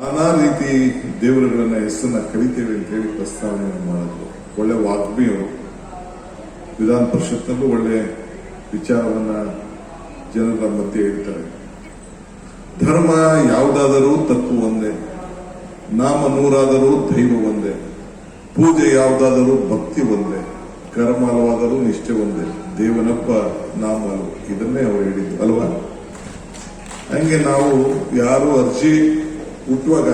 ನಾನಾ ರೀತಿ ದೇವರುಗಳನ್ನ ಹೆಸರನ್ನ ಕರಿತೇವೆ ಅಂತ ಹೇಳಿ ಪ್ರಸ್ತಾವನೆ ಮಾಡಿದ್ರು. ಒಳ್ಳೆ ವಾಗ್ಮಿಯವರು ವಿಧಾನ ಪರಿಷತ್ನಲ್ಲೂ ಒಳ್ಳೆ ವಿಚಾರವನ್ನ ಜನರ ಮಧ್ಯೆ ಇಡ್ತಾರೆ. ಧರ್ಮ ಯಾವುದಾದರೂ ತಪ್ಪು ಒಂದೇ, ನಾಮ ನೂರಾದರೂ ದೈವ ಒಂದೇ, ಪೂಜೆ ಯಾವುದಾದರೂ ಭಕ್ತಿ ಒಂದೇ, ಕರ್ಮವಾದರೂ ನಿಷ್ಠೆ ಒಂದೇ, ದೇವನಪ್ಪ ನಾಮಲು. ಇದನ್ನೇ ಅವರು ಹೇಳಿದ್ದು ಅಲ್ವಾ? ಹಂಗೆ ನಾವು ಯಾರು ಅರ್ಜಿ ಹುಟ್ಟುವಾಗ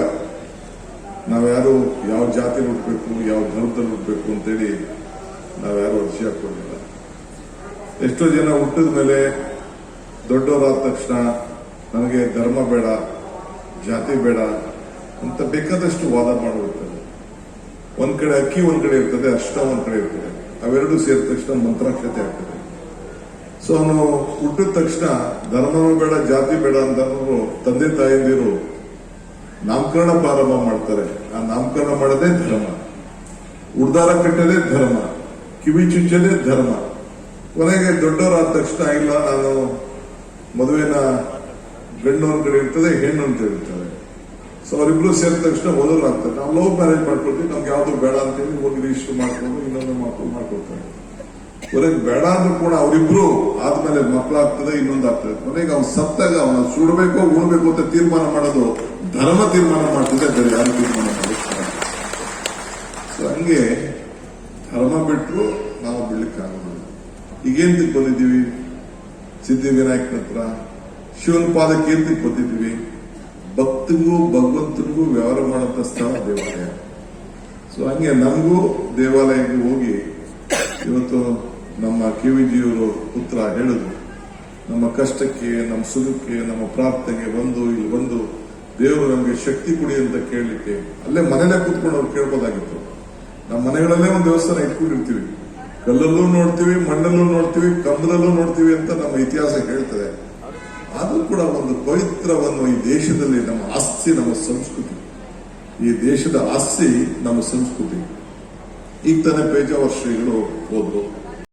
ನಾವ್ಯಾರು ಯಾವ ಜಾತಿಲಿ ಹುಟ್ಟಬೇಕು, ಯಾವ ಧರ್ಮದಲ್ಲಿ ಹುಟ್ಟಬೇಕು ಅಂತೇಳಿ ನಾವ್ಯಾರು ಅರ್ಜಿ ಹಾಕೊಂಡಿಲ್ಲ. ಎಷ್ಟೋ ಜನ ಹುಟ್ಟಿದ ಮೇಲೆ ದೊಡ್ಡವರಾದ ತಕ್ಷಣ ನನಗೆ ಧರ್ಮ ಬೇಡ, ಜಾತಿ ಬೇಡ ಅಂತ ಬೇಕಾದಷ್ಟು ವಾದ ಮಾಡಿಬಿಡ್ತಾರೆ. ಒಂದ್ ಕಡೆ ಅಕ್ಕಿ ಒಂದ್ ಕಡೆ ಇರ್ತದೆ, ಅಷ್ಟ ಒಂದ್ ಕಡೆ ಇರ್ತದೆ. ಅವೆರಡು ಸೇರಿದ ತಕ್ಷಣ ಮಂತ್ರಾಕ್ಷತೆ ಆಗ್ತದೆ. ಸೊ ಅವನು ಹುಟ್ಟಿದ ತಕ್ಷಣ ಧರ್ಮನೂ ಬೇಡ, ಜಾತಿ ಬೇಡ ಅಂತ ತಂದೆ ತಾಯಿಂದಿರು ನಾಮಕರಣ ಪ್ರಾರಂಭ ಮಾಡ್ತಾರೆ. ಆ ನಾಮಕರಣ ಮಾಡೋದೇ ಧರ್ಮ, ಉಡ್ದಾರ ಕಟ್ಟೋದೇ ಧರ್ಮ, ಕಿವಿ ಚುಚ್ಚೋದೇ ಧರ್ಮ. ಕೊನೆಗೆ ದೊಡ್ಡವರಾದ ತಕ್ಷಣ ಇಲ್ಲ, ನಾನು ಮದುವೆನ ಗಂಡು ಒಂದ್ ಕಡೆ ಇರ್ತದೆ, ಹೆಣ್ಣು ಅಂತ ಇರ್ತಾರೆ. ಸೊ ಅವರಿಬ್ರು ಸೇರಿದ ತಕ್ಷಣ ಓದೋರು ಆಗ್ತಾರೆ. ನಾವು ಲವ್ ಮ್ಯಾರೇಜ್ ಮಾಡ್ಕೊಳ್ತೀವಿ, ನಮ್ಗೆ ಯಾವ್ದು ಬೇಡ ಅಂತೇಳಿ ಹೋಗಿ ರಿಜಿಸ್ಟರ್ ಮಾಡ್ಕೊಂಡು ಇನ್ನೊಂದು ಮಾಡ್ಕೊಳ್ತಾರೆ. ಕೊನೆಗೆ ಬೇಡ ಅಂದ್ರೂ ಕೂಡ ಅವರಿಬ್ರು ಆದ್ಮೇಲೆ ಮಕ್ಕಳಾಗ್ತದೆ, ಇನ್ನೊಂದು ಆಗ್ತದೆ. ಕೊನೆಗೆ ಅವ್ನು ಸತ್ತಾಗ ಅವನ ಸುಡಬೇಕು ಉಳ್ಬೇಕು ಅಂತ ತೀರ್ಮಾನ ಮಾಡೋದು ಧರ್ಮ ತೀರ್ಮಾನ ಮಾಡ್ತಿದ್ದೆ, ಬೇರೆ ಯಾರು ತೀರ್ಮಾನ ಮಾಡಿಸ್ತಾರೆ. ಸೊ ಹಂಗೆ ಧರ್ಮ ಬಿಟ್ಟರು ನಾವು ಬಿಡ್ಲಿಕ್ಕಾಗೋದಿಲ್ಲ. ಈಗೇನ್ ಬಂದಿದ್ದೀವಿ? ಸಿದ್ಧಿವಿನಾಯಕನ ಹತ್ರ ಶಿವನ ಪಾದಕ್ಕೆ ಏನ್ ಬಂದಿದ್ದೀವಿ? ಭಕ್ತಿಗೂ ಭಗವಂತನಿಗೂ ವ್ಯವಹಾರ ಮಾಡಂತ ಸ್ಥಳ ದೇವಾಲಯ. ಸೊ ಹಂಗೆ ನಮಗೂ ದೇವಾಲಯಕ್ಕೆ ಹೋಗಿ ಇವತ್ತು ನಮ್ಮ ಕಿವಿಜಿಯವರು ಪುತ್ರ ಹೇಳಿದ್ರು, ನಮ್ಮ ಕಷ್ಟಕ್ಕೆ, ನಮ್ಮ ಸುಖಕ್ಕೆ, ನಮ್ಮ ಪ್ರಾರ್ಥನೆಗೆ ಇಲ್ಲಿ ಬಂದು ದೇವರು ನಮಗೆ ಶಕ್ತಿ ಕೊಡಿ ಅಂತ ಕೇಳಲಿಕ್ಕೆ ಅಲ್ಲೇ ಮನೇಲೆ ಕೂತ್ಕೊಂಡು ಅವ್ರು ಕೇಳ್ಬೋದಾಗಿತ್ತು. ನಮ್ಮ ಮನೆಗಳಲ್ಲೇ ಒಂದು ದೇವಸ್ಥಾನ ಇಟ್ಕೊಂಡಿರ್ತೀವಿ, ಕಲ್ಲಲ್ಲೂ ನೋಡ್ತೀವಿ, ಮಣ್ಣಲ್ಲೂ ನೋಡ್ತೀವಿ, ಕಂಬದಲ್ಲೂ ನೋಡ್ತೀವಿ ಅಂತ ನಮ್ಮ ಇತಿಹಾಸ ಹೇಳ್ತದೆ. ಅದು ಕೂಡ ಒಂದು ಪವಿತ್ರವನ್ನು ಈ ದೇಶದಲ್ಲಿ ನಮ್ಮ ಆಸ್ತಿ, ನಮ್ಮ ಸಂಸ್ಕೃತಿ. ಈ ದೇಶದ ಆಸ್ತಿ ನಮ್ಮ ಸಂಸ್ಕೃತಿ. ಈಗ ತಾನೇ ಪೇಜಾವರ ಶ್ರೀಗಳು ಹೋದ್ರು.